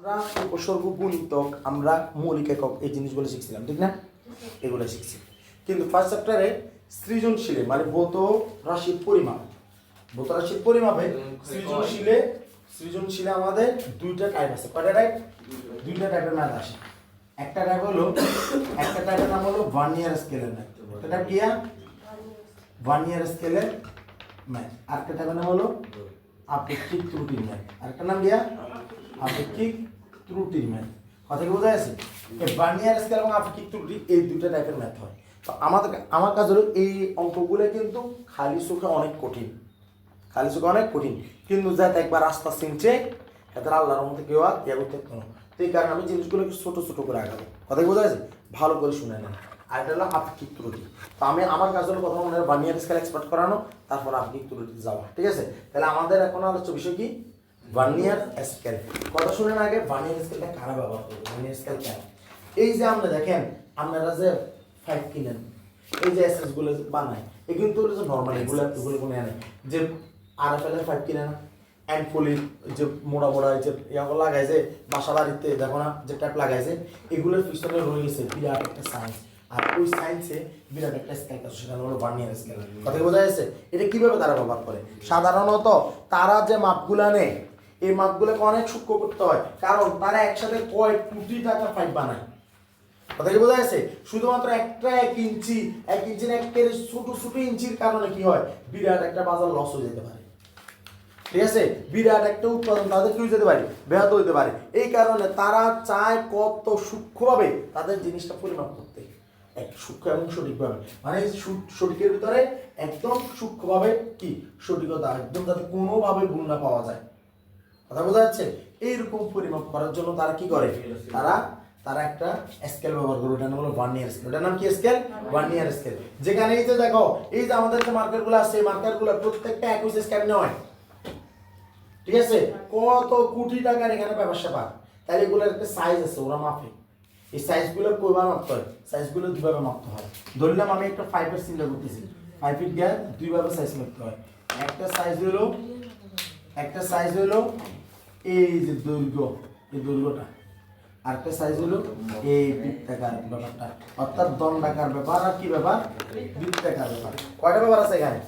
আমরা উপসর্গ গুণিতক আমরা মৌলিক একক এই জিনিসগুলো শিখছিলাম ঠিক না, এগুলো শিখছি। কিন্তু ফার্স্ট চ্যাপ্টারে সৃজনশীলে মানে ভৌত রাশির পরিমাপে সৃজনশীলে আমাদের দুইটা টাইপ আছে। কয়টা টাইপ? দুইটা টাইপের ম্যাথ আসে। একটা টাইপের নাম হলো ভার্নিয়ার স্কেলের ম্যাথ। এটা কি? ভার্নিয়ার স্কেলের ম্যাথ। আরেকটা টাইপের নাম হলো আপেক্ষিক ত্রুটির ম্যাথ। আরেকটা নাম দিয়া আপেক্ষিক ত্রুটির ম্যাথ। কথা কি বোঝা যাচ্ছে? এই ভার্নিয়ার স্কেল এবং আপেক্ষিক ত্রুটি এই দুটো টাইপের ম্যাথ হয়। তো আমার কাজ হলো এই অঙ্কগুলো কিন্তু খালি চোখে অনেক কঠিন, কিন্তু যাতে একবার রাস্তা চিনছে এদের আল্লাহর মধ্যে কেউ আর ইয়া করতে পারতো না। তো এই কারণে আমি জিনিসগুলোকে ছোট ছোট করে আগাবো। কথা কি বোঝা যাচ্ছে? ভালো করে শুনে নেন। আর এটা হলো আপেক্ষিক ত্রুটি। তো আমার কাজ হলো প্রথমে মনে হয় ভার্নিয়ার স্কেল এক্সপার্ট করানো, তারপর আপেক্ষিক ত্রুটি যাওয়া। ঠিক আছে? তাহলে আমাদের এখন আলোচ্য বিষয় কি? Vernier scale. কথা শুনেন আগে, ভার্নিয়ার স্কেলটা কারা ব্যবহার করবে, ভার্নিয়ার স্কেল কেন? এই যে আমরা দেখেন, আপনারা যে 5 কিনেন, এই যে এসএস গুলো বানায়, এই কিন্তু নর্মাল এগুলো কোনো নেই যে RFL এর 5 কিনে না, অ্যান্ডফোলির যে মোড়া যে ইয়াগুলো লাগাইছে বাসা বাড়িতে দেখো না যে ট্যাপ লাগাইছে, এগুলোর পিছনে রয়েছে বিরাট একটা সায়েন্স। আর ওই সায়েন্সে বিরাট একটা স্কেল আছে, সেটা হলো ভার্নিয়ার স্কেল। কথা বোঝা যাচ্ছে? এটা কিভাবে তারা ব্যবহার করে? সাধারণত তারা যে মাপগুলা নেয়, এই মাপগুলোকে অনেক সূক্ষ্ম করতে হয়, কারণ তারা একসাথে কয়েক কোটি টাকা পাইপ বানায়। কথা কি বোঝা যাচ্ছে? শুধুমাত্র একটা 1 ইঞ্চি একের ছোট ইঞ্চির কারণে কি হয়, বিরাট একটা বাজার লস হয়ে যেতে পারে। ঠিক আছে? বিরাট একটা উৎপাদন তাদের কি হয়ে যেতে পারে, ব্যাহত হতে পারে। এই কারণে তারা চায় কত সূক্ষ্মভাবে তাদের জিনিসটা পরিমাপ করতে, এক সূক্ষ্ম এবং সঠিকভাবে, মানে সঠিকের ভিতরে একদম সূক্ষ্মভাবে কি সঠিকতা, একদম যাতে কোনোভাবে ভুল না পাওয়া যায়। কথা বোঝা যাচ্ছে? এইরকম পরিমাপ করার জন্য তারা কি করে, তারা একটা স্কেল ব্যবহার করে, ওটার নাম হলো ভার্নিয়ার স্কেল। ওটার নাম কি স্কেল? Vernier scale. যেখানে এই যে দেখো, এই যে আমাদের যে মার্কারগুলো আছে, এই মার্কারগুলো প্রত্যেকটা 21 স্কেল নয়। ঠিক আছে? কত কোটি টাকার এখানে ব্যবসা পায়। তাহলে এগুলোর একটা সাইজ আছে, ওরা মাপে। এই সাইজগুলো কয়বার মাপতে হয়? সাইজগুলো দুইভাবে মাপতে হয়। ধরলাম আমি একটা 5 এর চিন্তা করতেছি, 5 ফিট গ্যাপ দুইভাবে সাইজ মাপতে হয়। একটা সাইজ হলো এই যে দৈর্ঘ্য, এই দৈর্ঘ্যটা। আরেকটা সাইজ হলো এই বৃত্তাকার ব্যাপারটা, অর্থাৎ দণ্ডাকার ব্যাপার। আর কি ব্যাপার? বৃত্তাকার ব্যাপার। কয়টা ব্যাপার আছে এখানে?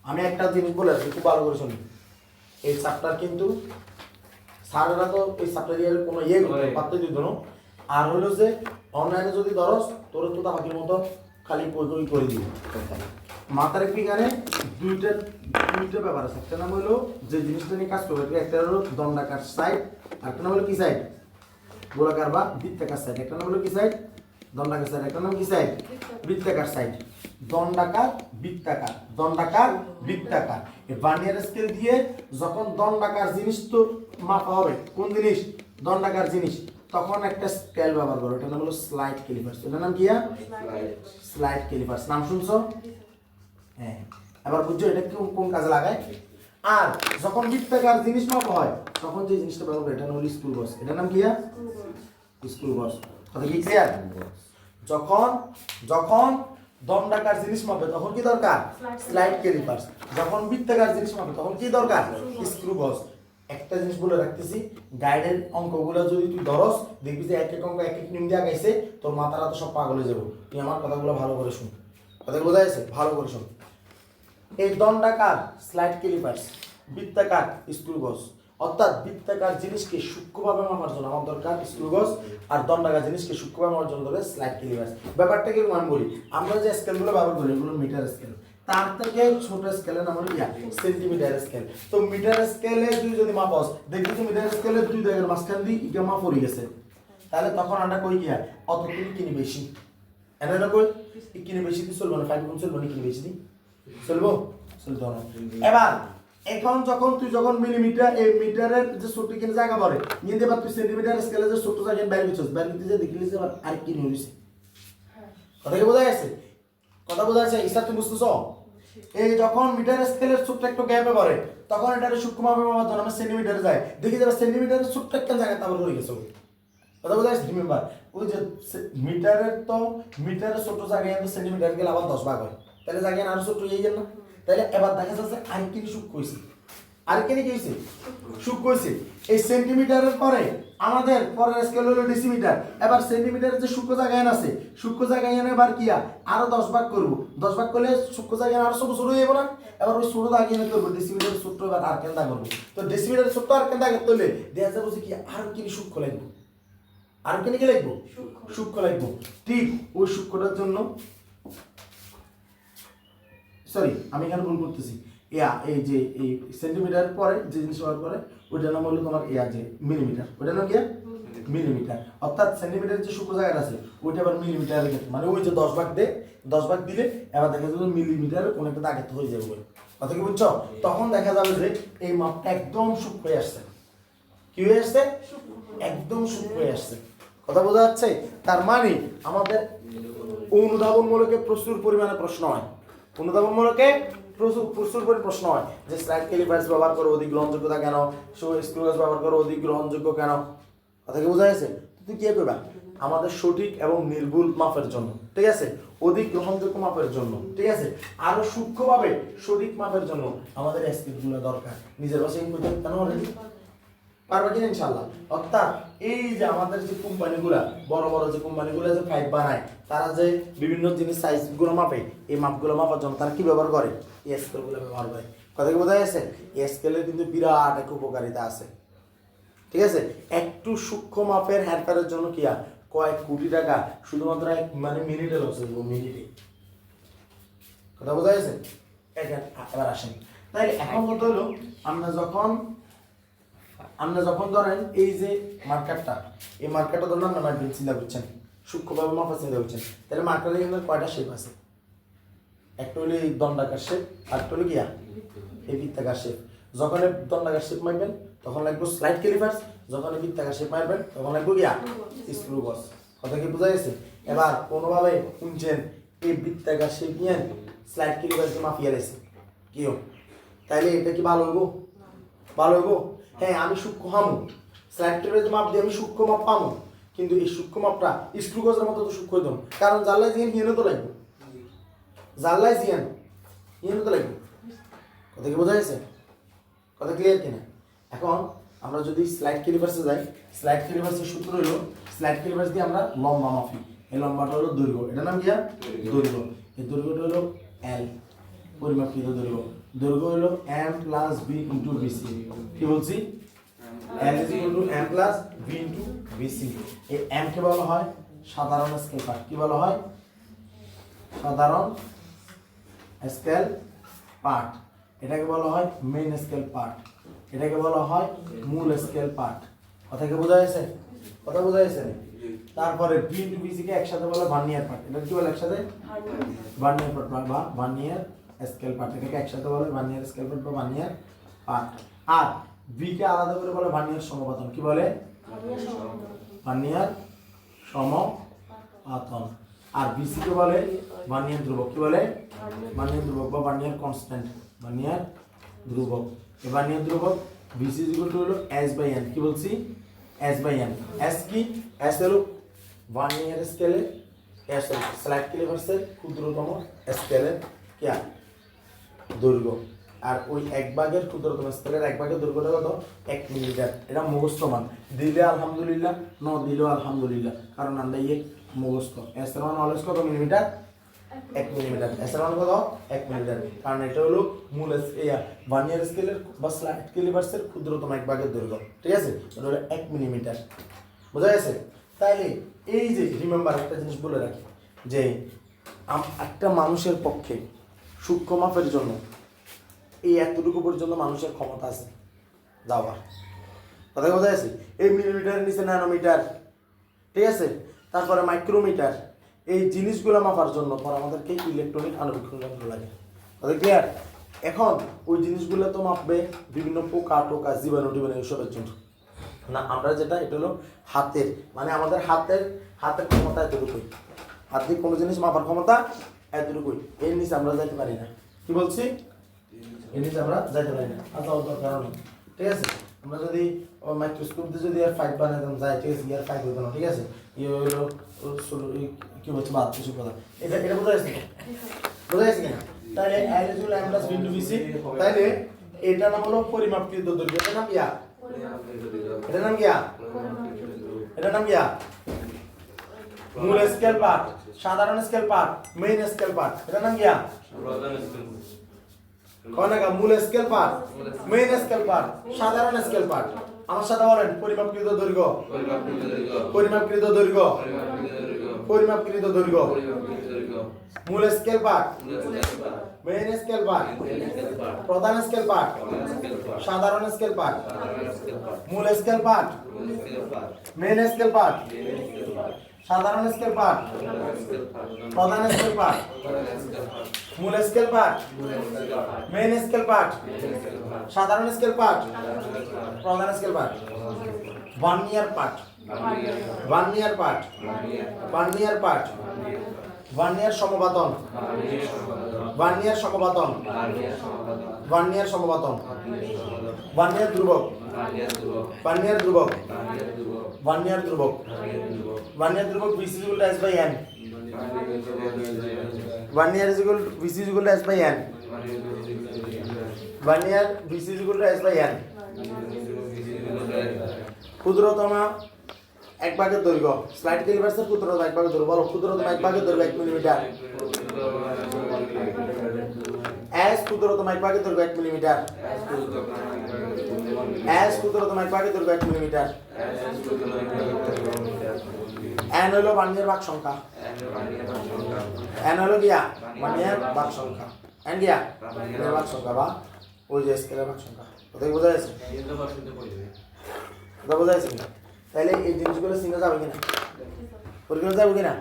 আমি একটা জিনিস বলে আসছি, খুব ভালো করে শুনি। এই চ্যাপ্টার কিন্তু স্যারেরা তো এই চ্যাপ্টার এর কোনো পাত্র দিত না। আর হলো যে অনলাইনে যদি ধরস, তোর তো বাকির মতো খালি বই করে দিব। মাথার একটি গানে দুইটা ব্যাপার আছে। একটা নাম হলো যে জিনিসটা নিয়ে কাজ করবে, একটা হলো দণ্ডাকার সাইড, আর একটা নাম হলো কি সাইড? গোলাকার বা বৃত্তাকার সাইড। একটা নাম হলো কি সাইড? দণ্ডাকার সাইড। একটা নাম কি সাইড? বৃত্তাকার সাইড। দণ্ডাকার বৃত্তাকার। এই ভার্নিয়ার স্কেল দিয়ে যখন দণ্ডাকার জিনিস তো মাপা হবে, কোন জিনিস? দণ্ডাকার জিনিস, তখন একটা স্কেল ব্যবহার করো, এটা নাম হলো স্লাইড ক্যালিপার্স। এটার নাম কি? Slide callipers. নাম শুনছো? হ্যাঁ, এবার বুঝছো এটা কোন কাজে লাগায়। আর যখন বৃত্তাকার জিনিস মাপা হয়, তখন যে জিনিসটা ব্যবহার করে, এটা নাম হলো স্ক্রু বস। এটার নাম কি? স্ক্রু বস। কথা কি ক্লিয়ার? যখন দণ্ডাকার জিনিস মাপে তখন কি দরকার? Slide callipers. যখন বৃত্তাকার জিনিস মাপে তখন কি দরকার? স্ক্রু বস। একটা জিনিস বলে রাখতেছি, গাইডের অঙ্কগুলো যদি তুই ধরস, দেখবি যে এক এক অঙ্ক এক এক নিয়ম দিয়ে আগাইছে, তোর মাথাটা তো সব পাগল হয়ে যাবো। তুই আমার কথাগুলো ভালো করে শুন। কথা বোঝা যাচ্ছে? ভালো করে শুন। এই দণ্ডাকার স্লাইড ক্যালিপার্স, বৃত্তাকার স্ক্রু বস। অর্থাৎ বৃত্তাকার জিনিসকে সূক্ষ্মভাবে মাপার জন্য আমার দরকার স্ক্রু বস, আর দণ্ডাকার জিনিসকে সূক্ষ্মভাবে মাপার জন্য দরকার স্লাইড ক্যালিপার্স। ব্যাপারটা কি আমি বলি, আমরা যে স্কেলগুলো ব্যবহার করি এগুলো মিটার স্কেল, তার থেকে ছোট স্কেলের নাম হলো সেন্টিমিটার স্কেল। তো মিটার স্কেলে তুই যদি মাপস, দেখবি যে মিটার স্কেলে দুই জায়গার মাঝখান দিয়ে ইকা মাপ পড়ে গেছে, তাহলে তখন আমরা কই গিয়া অত কিনি বেশি, এটা কই কিনে বেশি দিয়ে চলবো না, 5 গুণ চলবো না, কিনে বেশি দিই চলবো, চলতে হবে। এবার এখন যখন মিলিমিটার এই মিটারের যে ছোট কিনে জায়গা পড়ে নিয়ে দেবা, তুই সেন্টিমিটার স্কেলে যে ছোট জায়গা বাইরে দিছস, বাইরে দিতে যে দেখিলি যে আর কি নিয়ে হইছে। কথা কি বোঝা যাচ্ছে? কথা বোঝা যাচ্ছে? ইসা তুমি বুঝতেছো? এই যখন মিটার স্কেলের ছোট্ট একটা গ্যাপে পড়ে, তখন এটারে সূক্ষ্মভাবে মাপার জন্য আমরা সেন্টিমিটারে যাই, দেখি যারা সেন্টিমিটারের ছোট্ট একটা জায়গা তারপর হয়ে গেছে। কথা বোঝা যাচ্ছে? রিমেম্বার, ওই যে মিটারের ছোট জায়গায় সেন্টিমিটার গেলে আবার 10 ভাগ হয়, তাহলে জায়গায় আরো ছোট হয়ে গেল না? তাহলে এবার দেখা যাচ্ছে আর কি সূক্ষ্ম হয়েছে। আর কেন কি হয়েছে সূক্ষ্ম হয়েছে এই সেন্টিমিটারের পরে আমাদের পরের স্কেল হলো ডেসিমিটার এবার সেন্টিমিটারের যে সূক্ষ্ম জায়গায় আছে সূক্ষ্ম জায়গায় এনে এবার কি আরো 10 ভাগ করব 10 ভাগ করলে সূক্ষ্ম জায়গায় আরো ছোট ছোট হয়ে যাবে না এবার ওই ছোট দাগ এনে করব ডেসিমিটারের ছোট এবার আর কেন দাগ করব তো ডেসিমিটারের ছোট আর কেন দাগ করলে দেখা যাবে যে কি আর কি সূক্ষ্ম লাগবে আর কেন কি লাগবে সূক্ষ্ম লাগবে ঠিক ওই সূক্ষ্মটার জন্য সরি আমি এখানে ভুল করতেছি এই যে এই সেন্টিমিটার পরে যে জিনিস হওয়ার পরে ওইটার নাম হলো তোমার যে মিলিমিটার ওইটার নাম কি মিলিমিটার অর্থাৎ সেন্টিমিটার যে সূক্ষ্ম জায়গাটা আছে ওইটা আবার মিলিমিটারে মানে ওই যে 10 ভাগ 10 ভাগ দিলে এবার দেখা যাবে মিলিমিটারে কোন একটা দাগে হয়ে যাবে কথা কি বুঝছো তখন দেখা যাবে যে এই মাপটা একদম সূক্ষ্ম হয়ে আসছে কি হয়ে আসছে একদম সূক্ষ্ম হয়ে আসছে কথা বোঝা যাচ্ছে তার মানে আমাদের অনুধাবনমূলকে প্রচুর পরিমাণে প্রশ্ন হয় অনুধাবনমূলকে প্রচুর পরিমাণে প্রশ্ন হয় যে স্লাইড ক্যালিপার্স ব্যবহার করো অধিক গ্রহণযোগ্যতা কেন স্ক্রু গেজ ব্যবহার করো অধিক গ্রহণযোগ্য কেন কথা কি বোঝা যাচ্ছে তুই কি করবা আমাদের সঠিক এবং নির্ভুল মাপের জন্য ঠিক আছে অধিক গ্রহণযোগ্য মাপের জন্য ঠিক আছে আরো সূক্ষ্মভাবে সঠিক মাপের জন্য আমাদের স্কেলগুলো দরকার নিজের ভাষায় বুঝতে কেন অলরেডি পারবে কিনা ইনশাআল্লাহ অর্থাৎ এই যে আমাদের যে কোম্পানিগুলা বড় বড় যে কোম্পানিগুলো যে পাইপ বানায় তারা যে বিভিন্ন জিনিস সাইজগুলো মাপে এই মাপগুলো মাপার জন্য তারা কি ব্যবহার করে এই স্কেলগুলো ব্যবহার করে কথা কি বোঝা যাচ্ছে এই স্কেলের কিন্তু বিরাট এক উপকারিতা আছে ঠিক আছে একটু সূক্ষ্ম মাপের হেরফেরের জন্য কি কয়েক কোটি টাকা শুধুমাত্র এক মানে মিনিটে লস হয়ে মিনিটে কথা বোঝা যাচ্ছে এবার আসেন তাই এখন কথা হলো আমরা যখন ধরেন এই যে মার্কারটা এই মার্কারটা ধরুন আমরা মার্কিং চিন্তা করছেন সূক্ষ্মভাবে মাপা চিন্তা করছেন তাহলে মার্কারের কিন্তু কয়টা শেপ আছে একটা হলো এই দণ্ডাকার শেপ আর একটা হলো গিয়া এই বৃত্তাকার শেপ যখন এই দণ্ডাকার শেপ মারবেন তখন লাগবে স্লাইড ক্যালিপার্স যখন এই বৃত্তাকার শেপ মারবেন তখন লাগবে গিয়া স্ক্রু গজ কথা কি বোঝা গেছে এবার কোনোভাবে শুনছেন এই বৃত্তাকার শেপ নিয়ে স্লাইড ক্যালিপার্সকে মাপিয়ে রয়েছে কিও তাইলে এটা কি ভালো হইব ভালো হইব হ্যাঁ আমি সূক্ষ্ম হামু স্লাইড ক্যালিপার্স মাপ দিয়ে আমি সূক্ষ্ম মাপ পাবো কিন্তু এই সূক্ষ্ম মাপটা স্ক্রু গজের মতো তো সূক্ষ্ম হইতো কারণ জানলাই জিয়ান হিয়েনও তো লাগবে জানলাই জিয়ান হিয়েনও তো লাগবে কথা কি বোঝা গেছে কথা ক্লিয়ার কিনা এখন আমরা যদি স্লাইড ক্যালিপার্সে যাই স্লাইড ক্যালিপার্সের সূত্র হলো স্লাইড ক্যালিপার্স দিয়ে আমরা লম্বা মাপি এই লম্বাটা হলো দৈর্ঘ্য এটার নাম কি দৈর্ঘ্য এই দৈর্ঘ্যটা হলো এল পরিমাপকৃত দৈর্ঘ্য দৈর্ঘ্য হলো m plus b into bc কি বলছি l is equal to m plus b into bc এই m কে বলা হয় সাধারণ স্কেল পার্ট কি বলা হয় সাধারণ স্কেল পার্ট এটাকে বলা হয় মেইন স্কেল পার্ট এটাকে বলা হয় মূল স্কেল পার্ট কথা কি বোঝা যাচ্ছে কথা বোঝা যাচ্ছে তারপরে b into bc কে একসাথে বলা ভার্নিয়ার পার্ট এটা কি বলে একসাথে ভার্নিয়ার পার্ট বা ভার্নিয়ার স্কেল পার্ট এটাকে একসাথে বলে ভার্নিয়ার স্কেল পার্ট বা ভার্নিয়ার পার্ট আর বি কে আলাদা করে বলে ভার্নিয়ার সমপাতন কি বলে ভার্নিয়ার সমপাতন আর বিসি কে বলে ভার্নিয়ার ধ্রুবক কি বলে ভার্নিয়ার ধ্রুবক বা ভার্নিয়ার কনস্ট্যান্ট ভার্নিয়ার ধ্রুবক এই ভার্নিয়ার ধ্রুবক বিসি ইকুয়াল টু হলো s/n কি বলছি s/n s কি s হলো ভার্নিয়ার স্কেলে s হলো স্লাইড ক্যালিপার্সের ক্ষুদ্রতম স্কেলে কি দৈর্ঘ্য আর ওই এক ভাগের ক্ষুদ্রতম স্কেলের এক ভাগের দৈর্ঘ্যটা কত 1 মিলিমিটার এটা মুখস্থ মান দিলে আলহামদুলিল্লাহ ন দিলেও আলহামদুলিল্লাহ কারণ আমরা মুখস্থ এস এর মান অলওয়েজ কত মিলিমিটার 1 মিলিমিটার এস এর মান কত 1 মিলিমিটার কারণ এটা হলো মূল ভার্নিয়ার স্কেলের বা স্লাইড ক্যালিপার্সের ক্ষুদ্রতম এক ভাগের দৈর্ঘ্য ঠিক আছে এটা হলো 1 মিলিমিটার বোঝা গেছে তাইলে এই যে রিমেম্বার একটা জিনিস বলে রাখি যে একটা মানুষের পক্ষে সূক্ষ্ম মাপের জন্য এই এতটুকু পর্যন্ত মানুষের ক্ষমতা আছে যাওয়ার কথা বোঝা যাচ্ছে এই মিলিমিটারের নিচে ন্যানোমিটার ঠিক আছে তারপরে মাইক্রোমিটার এই জিনিসগুলো মাপার জন্য পর আমাদেরকে ইলেকট্রনিক আণুবীক্ষণ যন্ত্র লাগে কথা ক্লিয়ার এখন ওই জিনিসগুলো তো মাপবে বিভিন্ন পোকা টোকা জীবাণু টিবাণু এইসবের জন্য না আমরা যেটা এটা হলো হাতের মানে আমাদের হাতের ক্ষমতা এতটুকুই হাত দিয়ে কোনো জিনিস মাপার ক্ষমতা এতটুকুই এর নিচে আমরা যাইতে পারি না কি বলছি এর নিচে আমরা যাইতে পারি না যাওয়ার দরকার নেই ঠিক আছে আমরা যদি মাইক্রোস্কোপ দিয়ে যদি আর 5 বানাতাম যাই ঠিক আছে ইয়ার 5 হতো না ঠিক আছে ইয়ে হলো কি বলছে বাদ কিছু কথা এটা বোঝা যাচ্ছে বোঝা যাচ্ছে কিনা তাহলে l = m + b * bc তাহলে এটা নাম হলো পরিমাপকৃত দৈর্ঘ্য। এটা নাম কিয়া? এটা নাম কিয়া? এটা নাম কিয়া? মূল স্কেল পার্ট, সাধারণ scale part, main scale part. এটা নাম কিয়া? কোনটা? মূল scale part, main scale part, সাধারণ স্কেল পার্ট। আমার সাথে বলেন পরিমাপকৃত দৈর্ঘ্য, পরিমাপকৃত দৈর্ঘ্য, পরিমাপকৃত দৈর্ঘ্য। মূল scale part, main scale part, প্রধান স্কেল পার্ট, সাধারণ স্কেল পার্ট। মূল scale part, main scale part, সাধারণ স্কেল পার্ট, প্রধান স্কেল পার্ট। মূল scale part, main scale part, সাধারণ স্কেল পার্ট, প্রধান scale part. Vernier part, vernier part, vernier part, vernier সমবাতন, vernier সমবাতন, ভার্নিয়ার সমবাতন। ভার্নিয়ার ধ্রুবক, ভার্নিয়ার ধ্রুবক, ভার্নিয়ার ধ্রুবক। ভার্নিয়ার ধ্রুবক VC = S/N, vernier VC = S/N, vernier VC = S/N। ক্ষুদ্রতম এক ভাগের দৈর্ঘ্য, স্লাইড ক্যালিপার্সের ক্ষুদ্রতম এক ভাগের দৈর্ঘ্য বলো। ক্ষুদ্রতম এক ভাগের দৈর্ঘ্য 1 মিলিমিটার। S ক্ষুদ্রতম এক ভাগের দৈর্ঘ্য 1 মিলিমিটার। S ক্ষুদ্রতম এক ভাগের দৈর্ঘ্য 1 মিলিমিটার। N হলো ভার্নিয়ার ভাগ সংখ্যা, N হলো গিয়া ভার্নিয়ার ভাগ সংখ্যা, N গিয়া ভার্নিয়ার ভাগ সংখ্যা বা ওই যে স্কেলের ভাগ সংখ্যা। কথা বোঝা যাচ্ছে? কথা বোঝা যাচ্ছে না? তাহলে এই জিনিসগুলো চিনা যাবে কিনা? পরীক্ষা যাবে কিনা?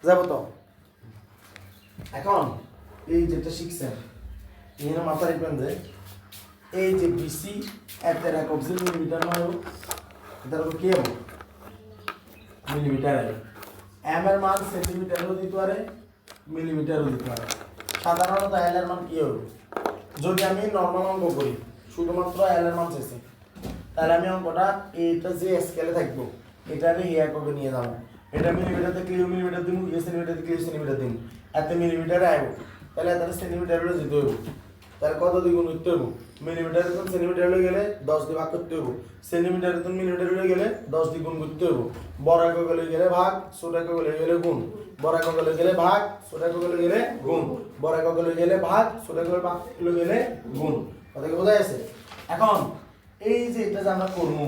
যাবো তো। এখন এই যেটা শিখছেন এখানে মাথায় রাখবেন যে এই যে BC এর একক যে মিলিমিটার নয়, এটার উপর কি হবে? মিলিমিটার। M এর মান সেন্টিমিটারও দিতে পারে, মিলিমিটারও দিতে পারে। সাধারণত L এর মান কি হবে? যদি আমি নরমাল অঙ্ক করি, শুধুমাত্র L এর মান চাইছি, তাহলে আমি অঙ্কটা এইটা যে স্কেলে থাকবো এটারে এই এককে নিয়ে যাবো। এটা মিলিমিটার থেকে মিলিমিটার দিব, এই সেন্টিমিটার থেকে সেন্টিমিটার দিব, এত মিলিমিটারে আইবো। তাহলে এত সেন্টিমিটার হলে যেতে হবে। তাহলে কত দ্বিগুণ করতে হবে? মিলিমিটার থেকে সেন্টিমিটার হলে গেলে 10 দিয়ে ভাগ করতে হবে। সেন্টিমিটার থেকে মিলিমিটার হলে গেলে 10 দিয়ে গুণ করতে হবে। বড় একক হলে গেলে ভাগ, ছোট একক হলে গেলে গুণ। বড় একক হলে গেলে ভাগ, ছোট একক হলে গেলে গুণ। বড় একক হলে গেলে ভাগ, ছোট একক হলে গেলে গুণ। কথা কি বোঝা যাচ্ছে? এখন এই যে এটা যে আমরা করবো,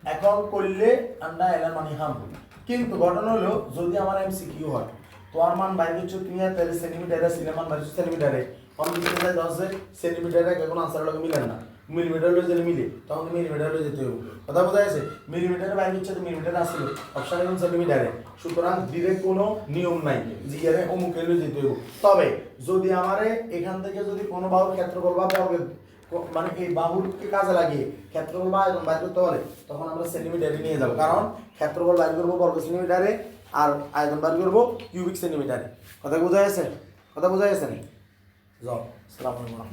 এখন করলে আমরা L এর মানে হাম। কিন্তু ঘটনা হলো যদি আমার MCQ হয়, তোমার মান বাইরে হচ্ছে তুমি তাহলে সেন্টিমিটারে, সিলের মান বাইরে হচ্ছে সেন্টিমিটারে। অন্য কিছু 10 সেন্টিমিটারে কোনো আনসার লগে মিলে না, মিলিমিটার হলে যদি মিলে তখন মিলিমিটার হলে যেতে হবে। কথা বোঝা যাচ্ছে? মিলিমিটারে বাইরে হচ্ছে তো মিলিমিটারে আসলে অপশন এখন সেন্টিমিটারে। সুতরাং ডিরেক্ট কোনো নিয়ম নাই যে এর অমুক হলে যেতে হবে। তবে যদি আমারে এখান থেকে যদি কোনো বাহুর ক্ষেত্রফল বা বর্গের মানে এই বাহুরকে কাজে লাগিয়ে ক্ষেত্রফল বা আয়তন বাইর করতে বলে, তখন আমরা সেন্টিমিটারে নিয়ে যাব। কারণ ক্ষেত্রফল বাইর করবো বর্গ সেন্টিমিটারে আর আয়তন বাইর করবো কিউবিক সেন্টিমিটারে। কথা বোঝা যাচ্ছে? কথা বোঝা যাচ্ছে না? যাও, আসসালামু আলাইকুম।